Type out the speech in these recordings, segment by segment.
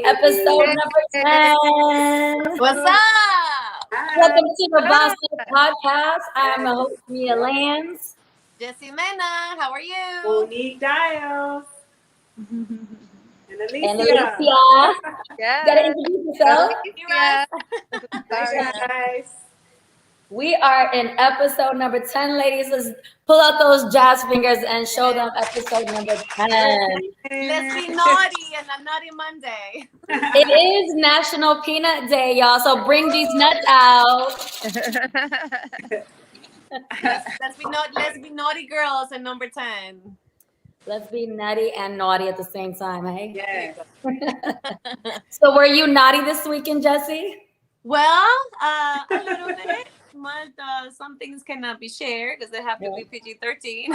Episode number 10. What's up? Welcome to the Boss Up Podcast. I'm the host, Mia Lands. Jesse Mena, how are you? Monique Dials. And Alicia. And Alicia. Yeah. Gotta introduce yourself. Yeah. Hi, guys. We are in episode number 10, ladies. Let's pull out those jazz fingers and show them episode number 10. Let's be naughty and a naughty Monday. It is National Peanut Day, y'all, so bring these nuts out. Let's be naughty girls and number 10. Let's be nutty and naughty at the same time, hey? Yes. So were you naughty this weekend, Jesse? Well, a little bit. But some things cannot be shared because they have to be PG-13.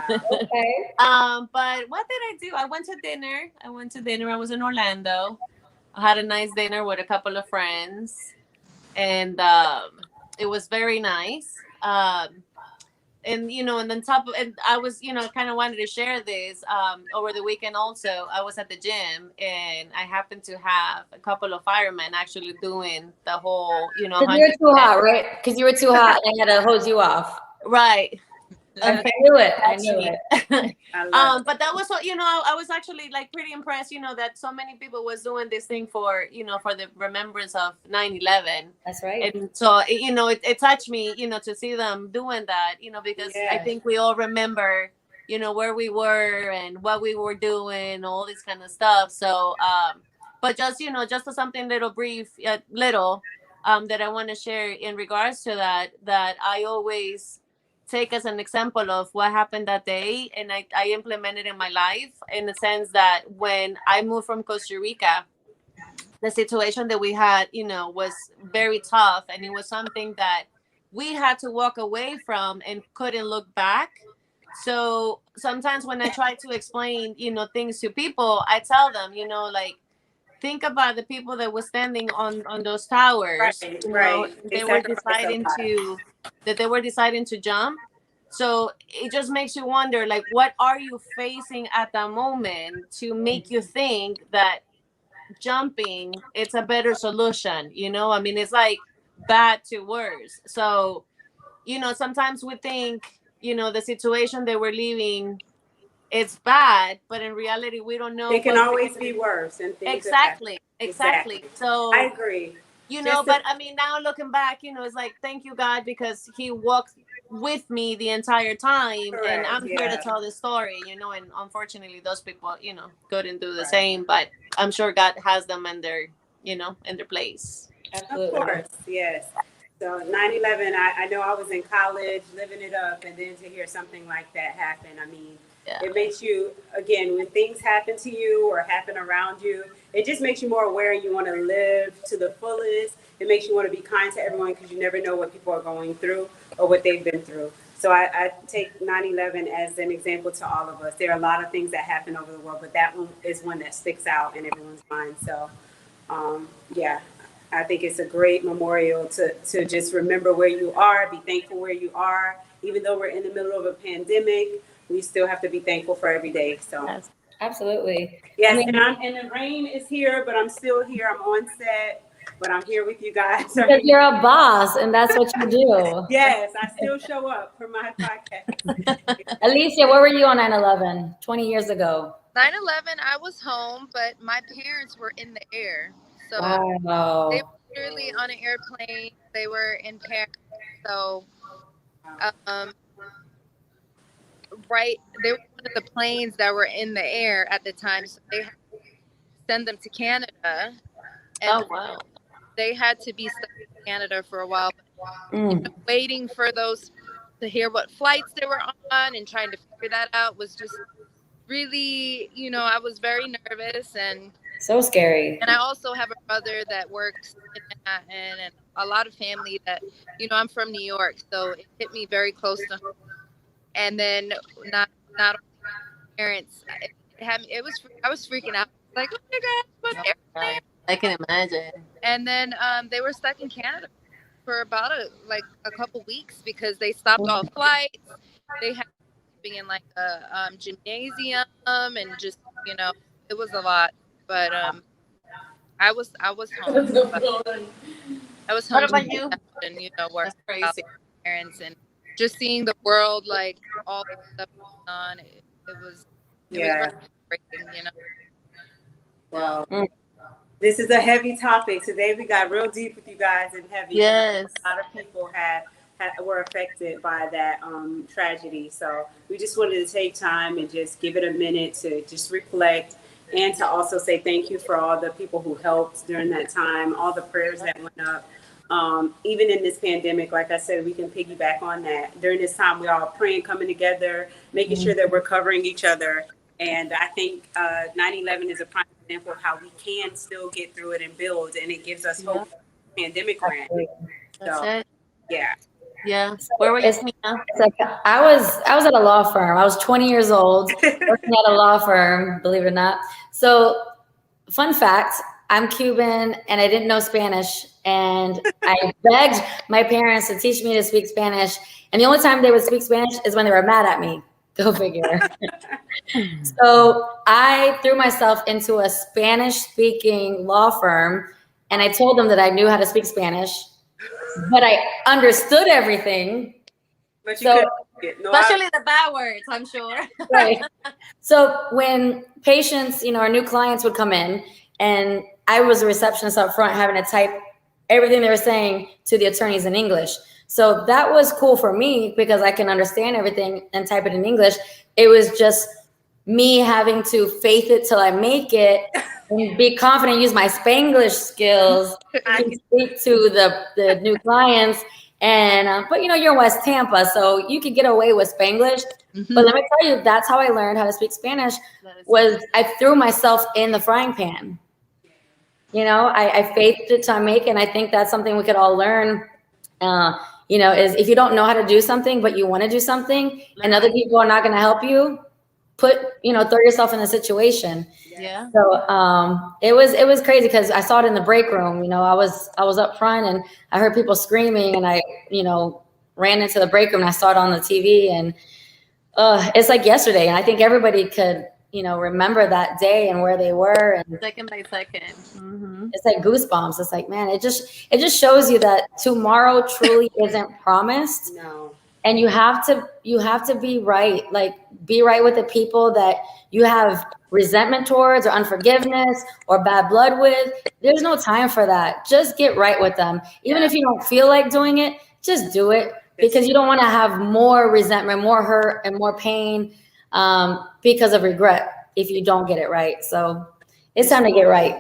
Okay. But what did I do? I went to dinner. I was in Orlando. I had a nice dinner with a couple of friends, and it was very nice. And then and I was, kind of wanted to share this. Over the weekend also, I was at the gym and I happened to have a couple of firemen actually doing the whole, Because you were too hot, right? Because you were too hot and I had to hose you off. Right. I knew it. But that was what, I was actually like pretty impressed, that so many people was doing this thing for, for the remembrance of 9/11. That's right. And so, it touched me, to see them doing that, because I think we all remember, where we were and what we were doing, all this kind of stuff. So, but just, just something brief, that I want to share in regards to that I always take as an example of what happened that day, and I implemented in my life, in the sense that when I moved from Costa Rica, the situation that we had, was very tough, and it was something that we had to walk away from and couldn't look back. So sometimes when I try to explain, things to people, I tell them, think about the people that were standing on those towers. Right. They were deciding to jump. So it just makes you wonder, like, what are you facing at that moment to make you think that jumping it's a better solution? I mean, it's like bad to worse. So, sometimes we think, the situation that we're living, it's bad, but in reality, we don't know. It can always be worse. And things Exactly. So I agree. But I mean, now looking back, it's like, thank you, God, because He walked with me the entire time. Correct, and I'm here to tell the story, and unfortunately those people, couldn't do the same, but I'm sure God has them in their, in their place. Absolutely. Of course, yes. So 9/11, I know I was in college living it up, and then to hear something like that happen, I mean, it makes you, again, when things happen to you or happen around you, it just makes you more aware, and you want to live to the fullest. It makes you want to be kind to everyone, because you never know what people are going through or what they've been through. So I take 9/11 as an example to all of us. There are a lot of things that happen over the world, but that one is one that sticks out in everyone's mind. So, I think it's a great memorial to just remember where you are, be thankful where you are. Even though we're in the middle of a pandemic, we still have to be thankful for every day. So, yes, absolutely. Yes, and the rain is here, but I'm still here. I'm on set, but I'm here with you guys. Because you're a boss, and that's what you do. Yes, I still show up for my podcast. Alicia, where were you on 9/11, 20 years ago? 9/11, I was home, but my parents were in the air. So wow. They were literally on an airplane. They were in Paris. So, they were one of the planes that were in the air at the time. So they had to send them to Canada. And they had to be stuck in Canada for a while. Waiting for those to hear what flights they were on and trying to figure that out was just really, I was very nervous and so scary. And I also have a brother that works in Manhattan and a lot of family that, I'm from New York, so it hit me very close to home. And then not only parents, I was freaking out. Like, oh my God, airplane. I can imagine. And then they were stuck in Canada for about a couple weeks because they stopped all flights. They had to be in like a gymnasium and just, it was a lot. But I was home. I was home. What about you? And, working That's out crazy. with my parents and just seeing the world, like all the stuff going on. It was Yeah. breaking, Well, this is a heavy topic. Today we got real deep with you guys and heavy. Yes. A lot of people were affected by that tragedy. So we just wanted to take time and just give it a minute to just reflect and to also say thank you for all the people who helped during that time, all the prayers that went up. Even in this pandemic, like I said, we can piggyback on that. During this time, we're all praying, coming together, making sure that we're covering each other. And I think 9/11 is a prime example of how we can still get through it and build, and it gives us hope. Pandemic ran. That's So, it. yeah. Yeah. Where were you, Mia? It's like I was at a law firm. I was 20 years old, working at a law firm, believe it or not. So, fun fact, I'm Cuban and I didn't know Spanish. And I begged my parents to teach me to speak Spanish. And the only time they would speak Spanish is when they were mad at me. Go figure. So I threw myself into a Spanish-speaking law firm, and I told them that I knew how to speak Spanish, but I understood everything. But you especially the bad words, I'm sure. Right. So when patients, our new clients would come in, and I was a receptionist up front having to type everything they were saying to the attorneys in English. So that was cool for me because I can understand everything and type it in English. It was just me having to faith it till I make it and be confident, use my Spanglish skills to speak to the new clients. And, but you're in West Tampa, so you could get away with Spanglish. Mm-hmm. But let me tell you, that's how I learned how to speak Spanish, was I threw myself in the frying pan. I faithed it till I make it. And I think that's something we could all learn. Is if you don't know how to do something, but you want to do something and other people are not going to help you, throw yourself in a situation. Yeah. So it was crazy because I saw it in the break room. I was up front and I heard people screaming and I, ran into the break room and I saw it on the TV and it's like yesterday. And I think everybody could, remember that day and where they were. And second by second. Mm-hmm. It's like goosebumps. It's like, man, it just shows you that tomorrow truly isn't promised. No. And you have to be right. Like, be right with the people that you have resentment towards or unforgiveness or bad blood with. There's no time for that. Just get right with them. Even if you don't feel like doing it, just do it, because you don't want to have more resentment, more hurt, and more pain because of regret if you don't get it right. So it's time to get right.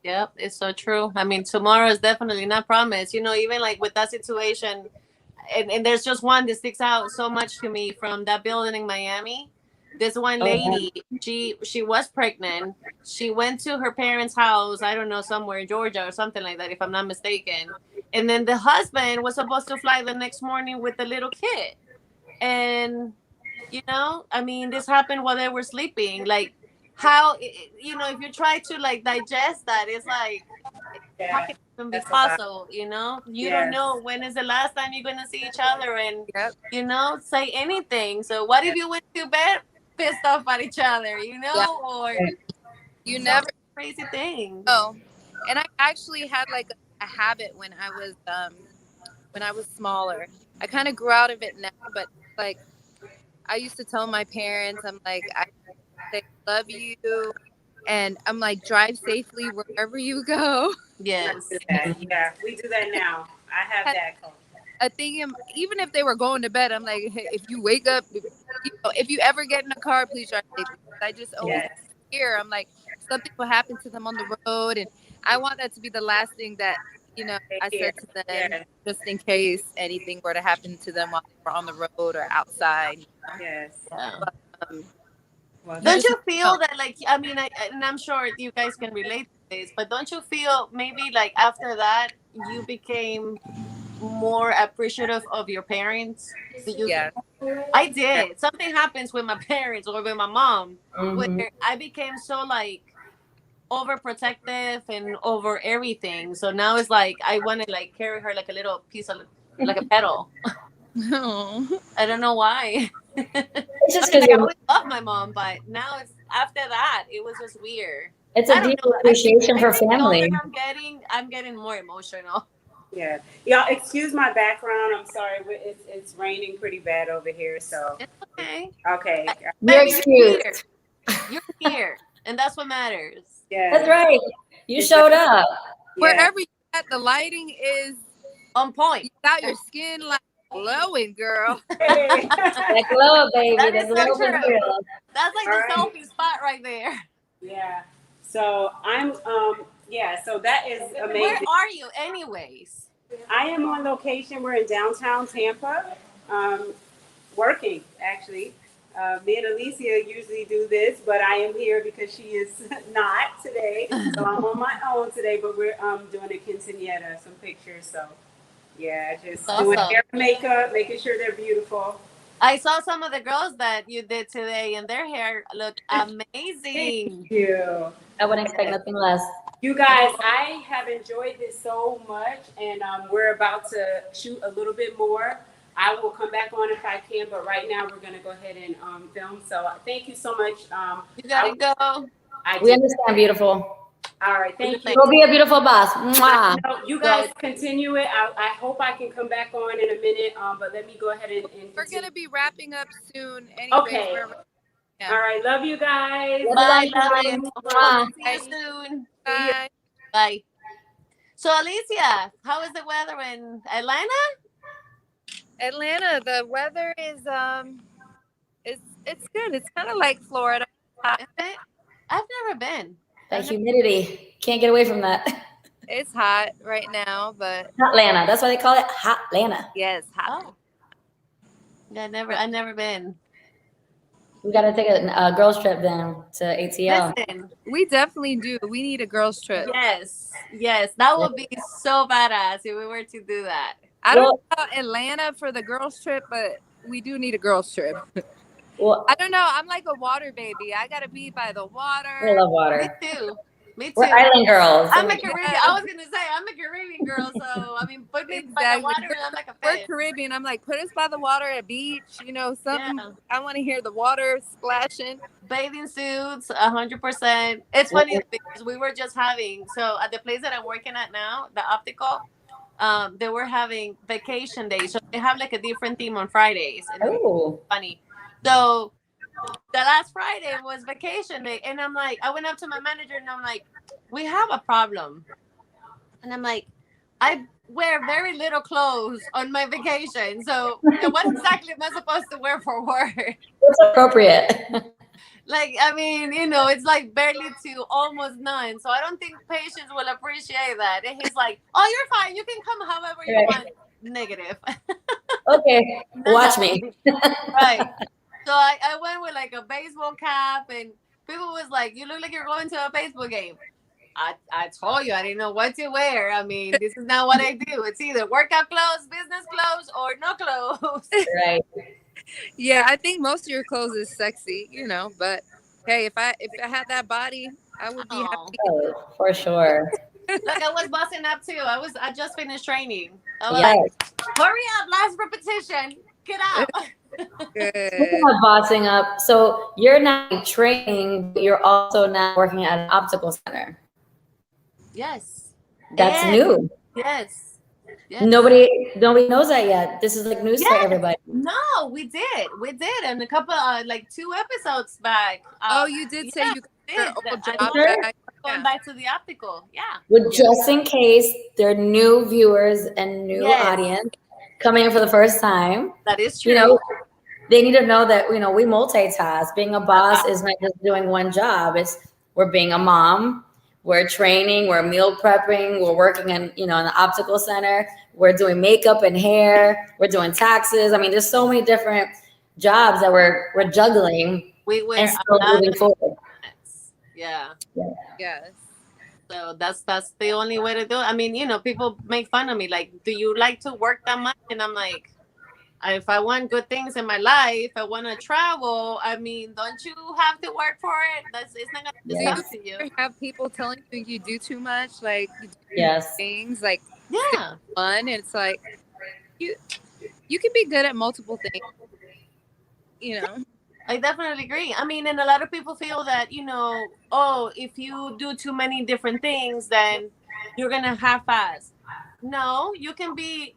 Yep, it's so true. I mean, tomorrow is definitely not promised. Even like with that situation, and there's just one that sticks out so much to me from that building in Miami. This one lady, she was pregnant. She went to her parents' house, I don't know, somewhere in Georgia or something like that, if I'm not mistaken. And then the husband was supposed to fly the next morning with the little kid. And, this happened while they were sleeping. Like, how, if you try to like digest that, it's like, how can it even be possible? You don't know when is the last time you're going to see each other and, say anything. So what if you went to bed pissed off at each other, or you never crazy thing. Oh, and I actually had like a habit when I was smaller. I kind of grew out of it now, but like I used to tell my parents, I'm like, I love you, and I'm like, drive safely wherever you go. Yes. Yeah, we do that now. I have that culture. A thing, even if they were going to bed, I'm like, hey, if you wake up, if you ever get in a car, please drive safely. I just always hear, I'm like, something will happen to them on the road, and I want that to be the last thing that I said to them, just in case anything were to happen to them while they were on the road or outside. Yes. But, don't you feel that, like, I mean, and I'm sure you guys can relate to this, but don't you feel maybe like after that you became more appreciative of your parents? I did. Something happens with my parents or with my mom, where I became so like overprotective and over everything. So now it's like I want to like carry her like a little piece of like a petal. I don't know why. It's just I always love my mom, but now it's after that it was just weird. It's I a don't deep know. appreciation for I think the family. older I'm getting more emotional. Yeah. Y'all, excuse my background. I'm sorry. It's raining pretty bad over here. So, It's okay. okay. You're Baby, you're here. excused. You're here, and that's what matters. Yeah. That's right. You showed up. Wherever you at, the lighting is On point. you got your skin like glowing, girl. Hey. That glow, baby. That The is so glow is true. real. That's like All the right. selfie spot right there. Yeah. So I'm yeah, so that is Where amazing. are you, anyways? I am on location. We're in downtown Tampa, working actually. Me and Alicia usually do this, but I am here because she is not today. So I'm on my own today, but we're doing a quinceañera, some pictures. So yeah, just doing Awesome. hair and makeup, making sure they're beautiful. I saw some of the girls that you did today, and their hair looked amazing. Thank you. I wouldn't expect nothing less. You guys, I have enjoyed this so much, and we're about to shoot a little bit more. I will come back on if I can, but right now we're going to go ahead and film. So thank you so much. You gotta go. We understand, beautiful. All right, thank you. Go be a beautiful boss. Mwah. No, you guys continue it. I hope I can come back on in a minute, but let me go ahead and We're continue. gonna be wrapping up soon. Anyways, Okay. Yeah. All right, love you guys. Bye, Bye. love you. Mwah. See you soon. Bye. Bye. So, Alicia, how is the weather in Atlanta? Atlanta, the weather is it's good. It's kind of like Florida. Is it? I've never been. That humidity. Can't get away from that. It's hot right now, but Hotlanta. That's why they call it Hotlanta. yes, hot. Oh. Yeah, I've never been. We got to take a girls trip then to ATL. Listen, We definitely do. We need a girls trip. yes, that would be so badass if we were to do that. I don't know about Atlanta for the girls trip, but we do need a girls trip. Well, I don't know. I'm like a water baby. I gotta be by the water. I love Me water. too. Me too. We're island girls. I'm a Caribbean. I was gonna say I'm a Caribbean girl, so I mean, put me by the Exactly. water, and I'm like a We're fish. Caribbean. I'm like, put us by the water at beach. You know, something. Yeah. I want to hear the water splashing. Bathing suits, 100%. It's funny because we were just having so at the place that I'm working at now, the optical. They were having vacation days, so they have like a different theme on Fridays, and Oh, it's funny. So the last Friday was vacation day, and I'm like, I went up to my manager and I'm like, we have a problem, and I'm like, I wear very little clothes on my vacation, so what exactly am I supposed to wear for work? it's appropriate. Like, I mean, you know, it's like barely to almost none. So I don't think patients will appreciate that. And he's like, oh, you're fine. You can come however you want. Negative. Okay, watch me. Right. So I went with like a baseball cap, and people was like, you look like you're going to a baseball game. I told you I didn't know what to wear. I mean, this is not what I do. It's either workout clothes, business clothes, or no clothes. Right. Yeah, I think most of your clothes is sexy, you know. But hey, if I had that body, I would be Aw. happy. Oh, for sure. Look, I was busting up too. I just finished training. I was Yes. like, hurry up, last repetition. Get out. Good. Speaking of bossing up, so you're not training, but you're also now working at an optical center. Yes. That's And- new. Yes. Nobody knows that yet. This is like news for Yes. everybody. No, we did, and a couple, like 2 episodes back. Oh, you did say yeah, you got did. your old I job Sure. back. Going Yeah. back to the optical, yeah. Well, just in case there are new viewers and new Yes. audience coming in for the first time, That is true. you know, they need to know that, you know, we multitask. Being a boss is not just doing one job. We're being a mom, we're training, we're meal prepping, we're working in, you know, in the optical center, we're doing makeup and hair, we're doing taxes. I mean, there's so many different jobs that we're juggling we wear and a still lot moving of forward. hats. Yeah. Yes. So that's the only way to do it. I mean, you know, people make fun of me, like, do you like to work that much? And I'm like, if I want good things in my life, I want to travel. I mean, don't you have to work for it? It's not gonna just Yeah. come to you. You have people telling you do too much, like you do Yes. things like Yeah. fun. And it's like you can be good at multiple things, you know. I definitely agree. I mean, and a lot of people feel that, oh, if you do too many different things, then you're going to half-ass. No, you can be,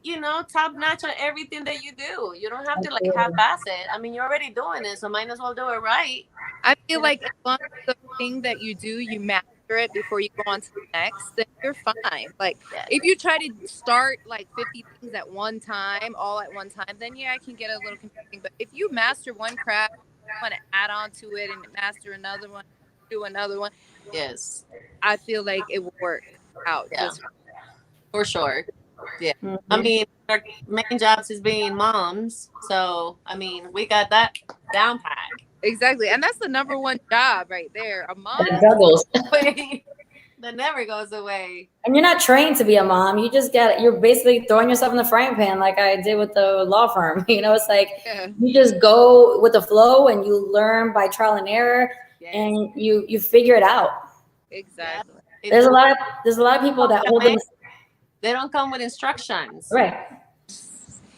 top notch at everything that you do. You don't have to like half-ass it. I mean, you're already doing it, so might as well do it right. I feel like as long as the thing that you do, you master it before you go on to the next, then you're fine. Like if you try to start like 50 things at one time, all at one time, then yeah, it can get a little confusing. But if you master one craft, you want to add on to it and master another one, do another one. Yes. I feel like it will work out. Yeah. For sure. Yeah. Mm-hmm. I mean, our main jobs is being moms. So, I mean, we got that down pat. Exactly. And that's the number one job right there. A mom. Doubles. That never goes away. And you're not trained to be a mom. You're basically throwing yourself in the frying pan like I did with the law firm. It's like you just go with the flow and you learn by trial and error and you figure it out. Exactly. Yeah. There's a lot of people that hold them. They don't come with instructions. Right.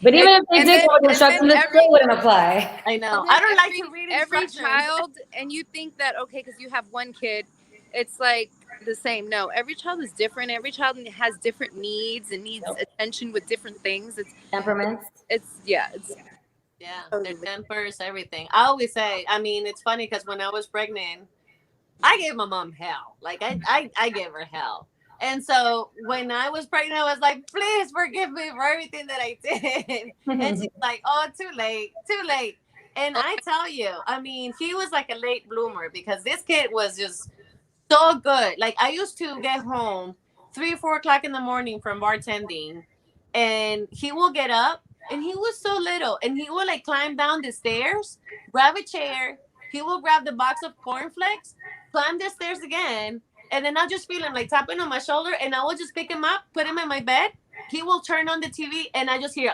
But even if they did come with instructions, it still wouldn't apply. I know. I don't like to read instructions. Every child, and you think that, okay, because you have one kid, it's like the same. No, every child is different. Every child has different needs and needs attention with different things. It's temperaments. Yeah, their tempers, everything. I always say, I mean, it's funny because when I was pregnant, I gave my mom hell. Like I gave her hell. And so when I was pregnant, I was like, please forgive me for everything that I did. And she's like, oh, too late. And I tell you, I mean, he was like a late bloomer because this kid was just so good. Like I used to get home 3 or 4 o'clock in the morning from bartending and he will get up and he was so little and he will like climb down the stairs, grab a chair. He will grab the box of cornflakes, climb the stairs again. And then I'll just feel him like tapping on my shoulder and I will just pick him up, put him in my bed. He will turn on the TV and I just hear,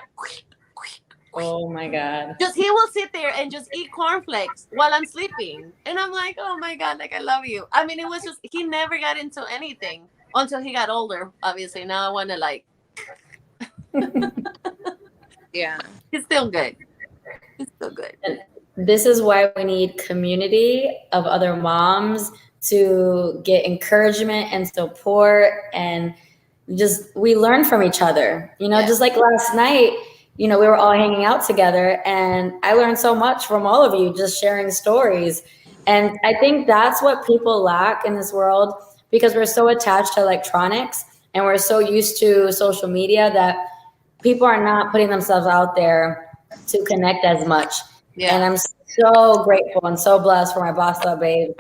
oh my God. He will sit there and just eat cornflakes while I'm sleeping. And I'm like, oh my God, like I love you. I mean, it was just, he never got into anything until he got older, obviously. Now I want to like, yeah. He's still good. And this is why we need community of other moms to get encouragement and support, and just we learn from each other. Just like last night, we were all hanging out together and I learned so much from all of you just sharing stories. And I think that's what people lack in this world because we're so attached to electronics and we're so used to social media that people are not putting themselves out there to connect as much. Yeah. And I'm so grateful and so blessed for my Boss Love Babe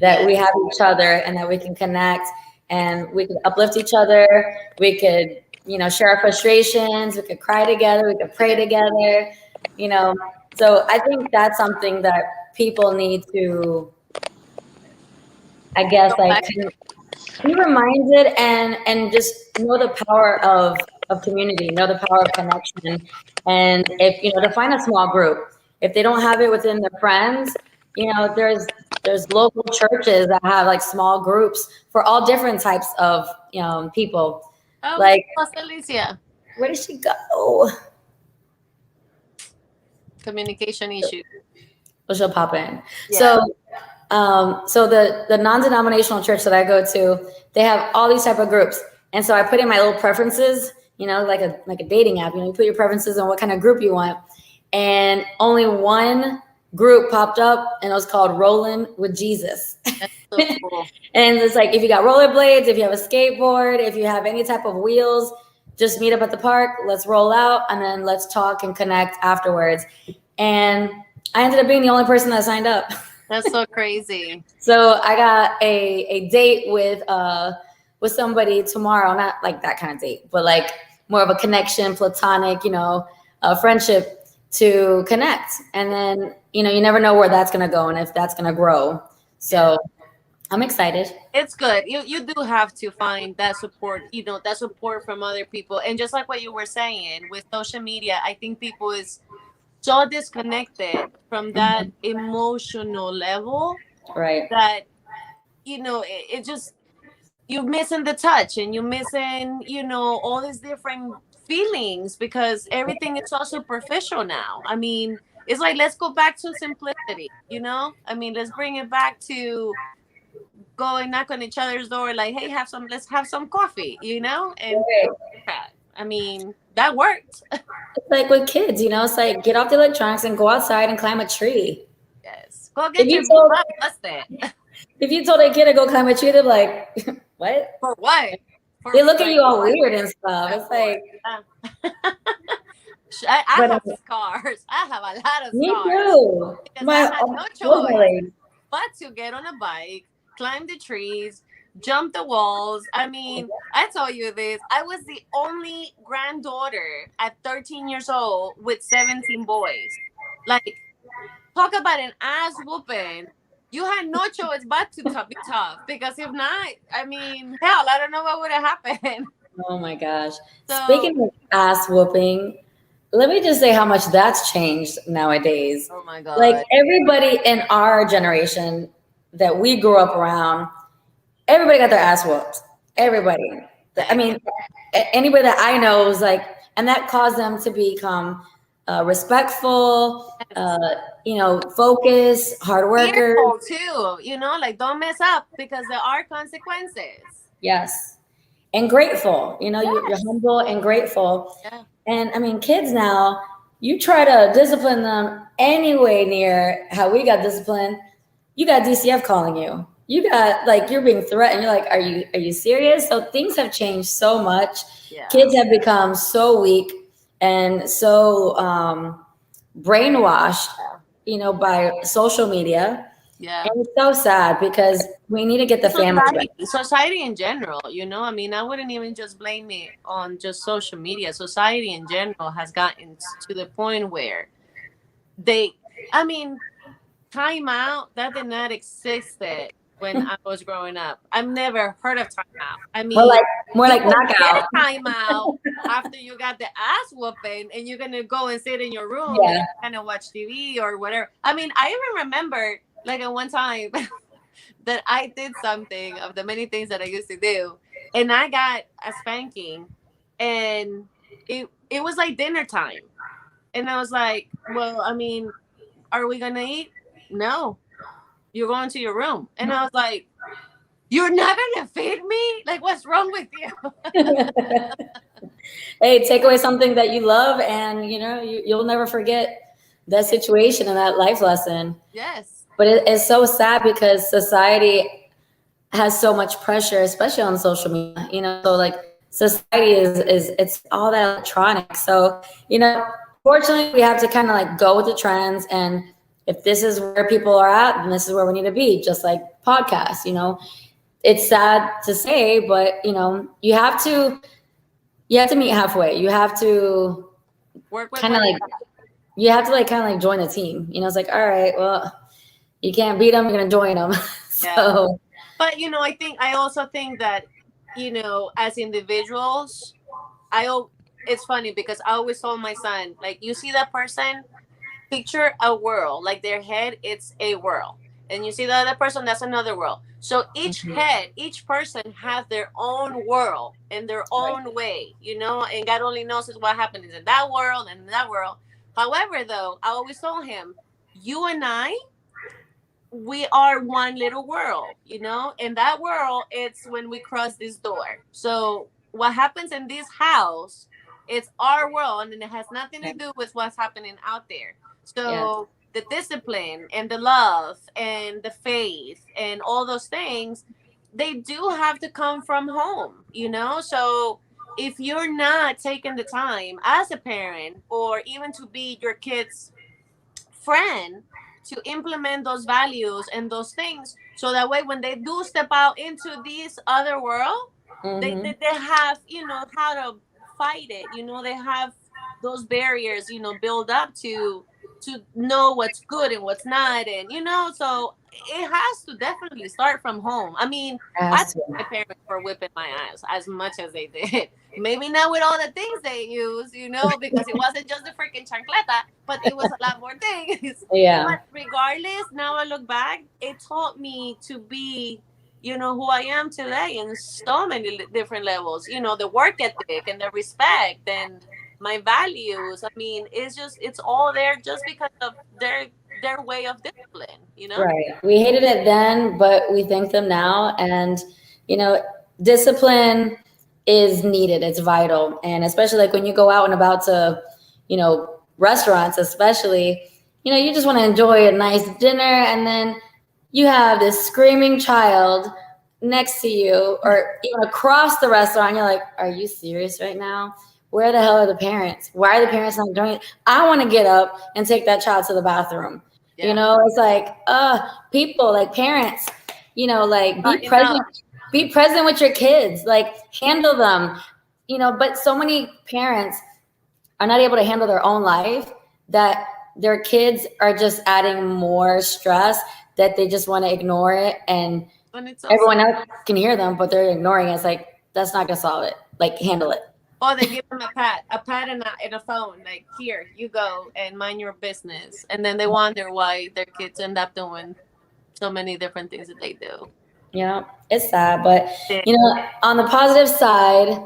that we have each other and that we can connect and we can uplift each other. We could, share our frustrations. We could cry together. We could pray together, So I think that's something that people need to, I guess, like be reminded and just know the power of community, know the power of connection. And if, to find a small group, if they don't have it within their friends, there's local churches that have like small groups for all different types of people. Oh, like Alicia. Where did she go? Communication issue. Well, she'll pop in. Yeah. So the non-denominational church that I go to, they have all these type of groups, and so I put in my little preferences. Like a dating app. You put your preferences on what kind of group you want, and only one group popped up and it was called Rolling with Jesus. That's so cool. And it's like, if you got rollerblades, if you have a skateboard, if you have any type of wheels, just meet up at the park, let's roll out and then let's talk and connect afterwards. And I ended up being the only person that signed up. That's so crazy. So I got a date with somebody tomorrow, not like that kind of date, but like more of a connection, platonic, a friendship to connect. And then, you never know where that's going to go and if that's going to grow. So I'm excited. It's good. You do have to find that support, that support from other people. And just like what you were saying with social media, I think people is so disconnected from that emotional level. Right. That, it just, you're missing the touch and you're missing, all these different feelings because everything is so superficial now. I mean, it's like, let's go back to simplicity, you know? I mean, let's bring it back to go and knock on each other's door, like, hey, let's have some coffee, you know? And I mean, that worked. It's like with kids, you know, it's like get off the electronics and go outside and climb a tree. Yes. Go get your busted. If you told a kid to go climb a tree, they're like, what? For what? They look at you all weird and stuff. It's like I have scars. I have a lot of scars. Me too. I had no choice but to get on a bike, climb the trees, jump the walls. I mean, I tell you this, I was the only granddaughter at 13 years old with 17 boys. Like, talk about an ass whooping. You had no choice but to be tough, because if not, I mean, hell, I don't know what would have happened. Oh my gosh. So, speaking of ass whooping, let me just say how much that's changed nowadays. Oh my God. Like everybody in our generation that we grew up around, everybody got their ass whooped. Everybody. I mean, anybody that I know was like, and that caused them to become respectful, you know, focused, hard workers. Fearful too, you know, like don't mess up because there are consequences. Yes. And grateful, you know, you're humble and grateful. Yeah. And I mean, kids now, you try to discipline them anyway near how we got disciplined, you got DCF calling you. You got like, you're being threatened. You're like, are you serious? So things have changed so much. Yeah. Kids have become so weak and so brainwashed, you know, by social media. Yeah. And it's so sad because we need to get the family back. Society in general, you know, I mean, I wouldn't even just blame it on just social media. Society in general has gotten to the point where timeout, that did not exist when I was growing up. I've never heard of timeout. I mean, more like knockout. Timeout after you got the ass whooping and you're going to go and sit in your room and kind of watch TV or whatever. I mean, I even remember like at one time that I did something of the many things that I used to do, and I got a spanking, and it was like dinner time, and I was like, well, I mean, are we gonna eat? No, you're going to your room. And I was like, you're not gonna feed me? Like, what's wrong with you? Hey, take away something that you love, and you know you'll never forget that situation and that life lesson. Yes. But it's so sad because society has so much pressure, especially on social media. You know, so like society is it's all that electronic. So, you know, fortunately, we have to kind of like go with the trends. And if this is where people are at, then this is where we need to be. Just like podcasts, you know, it's sad to say, but you know, you have to meet halfway. You have to work with kind of like you have to like kind of like join the team. You know, it's like, all right, well, you can't beat them, you're gonna join them. So, but you know, I also think that, you know, as individuals, it's funny because I always told my son, like, you see that person, picture a world, like their head, it's a world, and you see the other person, that's another world. So each head, each person has their own world in their own way, you know, and God only knows what happens in that world and in that world. However, though, I always told him, you and I, we are one little world, you know, and that world, it's when we cross this door. So what happens in this house, it's our world, and it has nothing to do with what's happening out there. So the discipline and the love and the faith and all those things, they do have to come from home, you know. So if you're not taking the time as a parent or even to be your kid's friend to implement those values and those things, so that way when they do step out into this other world, they have, you know, how to fight it, you know, they have those barriers, you know, build up to know what's good and what's not, and you know, so it has to definitely start from home. I mean, I thank my parents for whipping my ass as much as they did. Maybe not with all the things they use, you know, because it wasn't just the freaking chancleta, but it was a lot more things. Yeah. But regardless, now I look back, it taught me to be, you know, who I am today in so many different levels. You know, the work ethic and the respect and my values. I mean, it's all there just because of their way of discipline, you know? Right. We hated it then, but we thank them now. And, discipline is needed. It's vital. And especially like when you go out and about to, restaurants, especially, you just want to enjoy a nice dinner. And then you have this screaming child next to you or even across the restaurant. You're like, are you serious right now? Where the hell are the parents? Why are the parents not doing it? I want to get up and take that child to the bathroom. Yeah. It's like, people, like parents, like be present with your kids, like handle them, but so many parents are not able to handle their own life that their kids are just adding more stress that they just want to ignore it. And everyone else can hear them, but they're ignoring it. It's like, that's not going to solve it. Like, handle it. Or they give them a pat and a phone, like, here, you go and mind your business. And then they wonder why their kids end up doing so many different things that they do. Yeah, it's sad. But, on the positive side,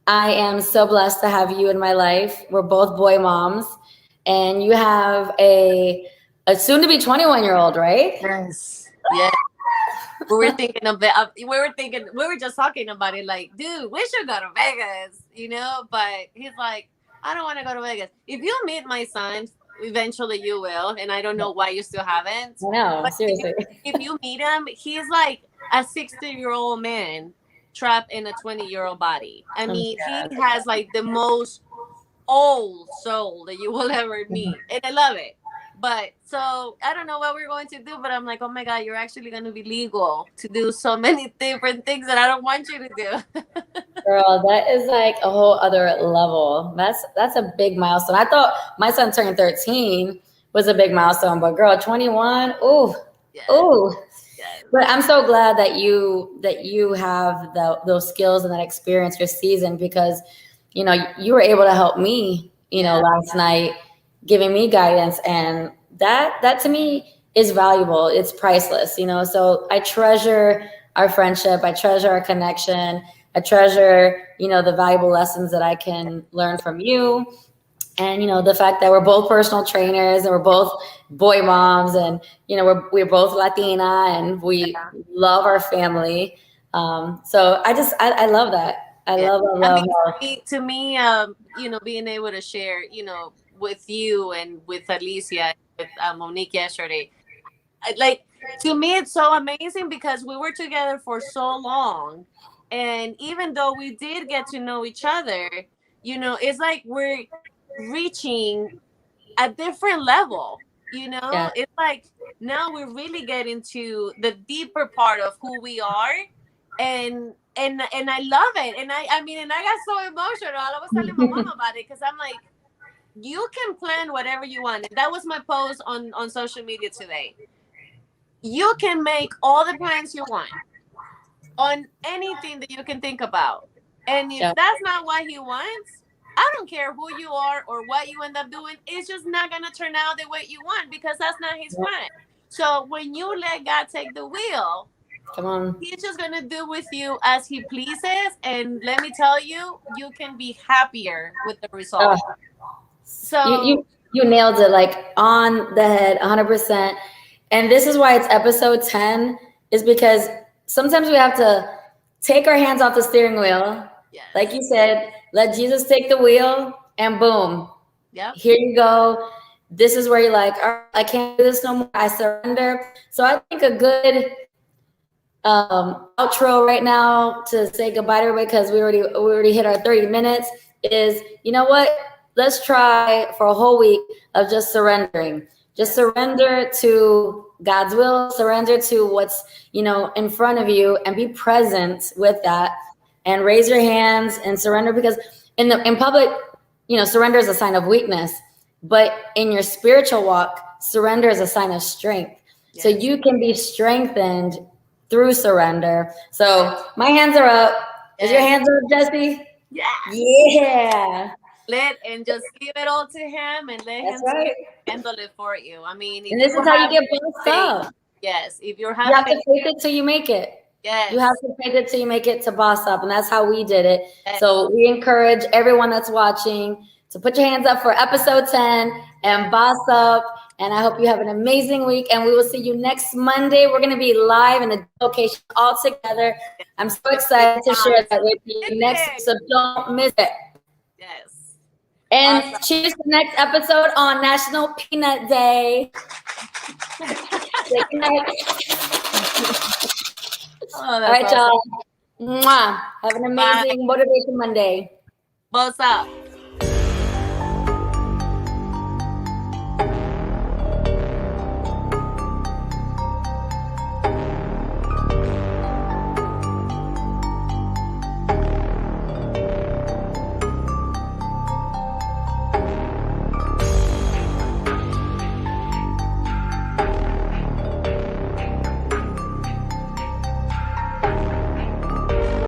I am so blessed to have you in my life. We're both boy moms. And you have a soon-to-be 21-year-old, right? Yes. Yeah. We were thinking of it. We were just talking about it. Like, dude, we should go to Vegas, But he's like, I don't want to go to Vegas. If you meet my son, eventually you will, and I don't know why you still haven't. No, but seriously. If you meet him, he's like a 60-year-old man trapped in a 20-year-old body. I mean, he has like the most old soul that you will ever meet, and I love it. But so I don't know what we're going to do, but I'm like, oh my God, you're actually going to be legal to do so many different things that I don't want you to do. Girl, that is like a whole other level. That's a big milestone. I thought my son turning 13 was a big milestone, but girl, 21, ooh, yes. Ooh. Yes. But I'm so glad that you have those skills and that experience, your season, because you were able to help me, last night, giving me guidance, and that to me is valuable. It's priceless, so I treasure our friendship. I treasure our connection. I treasure, the valuable lessons that I can learn from you. And, the fact that we're both personal trainers and we're both boy moms, and, we're both Latina and we love our family. So I love that. I love. To me, being able to share, with you and with Alicia, with Monique yesterday, like, to me, it's so amazing because we were together for so long. And even though we did get to know each other, it's like we're reaching a different level, Yeah. It's like now we really get into the deeper part of who we are. And I love it. And I got so emotional. I was telling my mom about it because I'm like, you can plan whatever you want. That was my post on social media today. You can make all the plans you want on anything that you can think about. And if that's not what he wants, I don't care who you are or what you end up doing. It's just not going to turn out the way you want because that's not his plan. So when you let God take the wheel, come on, he's just going to do with you as he pleases. And let me tell you, you can be happier with the result. So you nailed it, like on the head, 100%. And this is why it's episode 10, is because sometimes we have to take our hands off the steering wheel. Yes. Like you said, let Jesus take the wheel, and boom. Yep. Here you go. This is where you're like, all right, I can't do this no more. I surrender. So I think a good outro right now to say goodbye to everybody, because we already hit our 30 minutes, is, you know what? Let's try for a whole week of just surrendering. Just surrender to God's will, surrender to what's, in front of you, and be present with that, and raise your hands and surrender, because in public, surrender is a sign of weakness, but in your spiritual walk, surrender is a sign of strength. Yes. So you can be strengthened through surrender. So my hands are up. Is your hands up, Jesse? Yeah. Yeah. And just give it all to him and let him handle it for you. I mean, and this is how you get bossed up. Yes, if you have to fake it till you make it. Yes, you have to fake it till you make it to boss up, and that's how we did it. Yes. So we encourage everyone that's watching So put your hands up for episode 10 and boss up. And I hope you have an amazing week. And we will see you next Monday. We're going to be live in a location all together. I'm so excited to share that with you next week, so don't miss it. Yes. And Awesome. choose the next episode on National Peanut Day. Good night. Oh, All that's right, awesome. y'all. Mwah. Have an amazing Motivation Monday. What's up?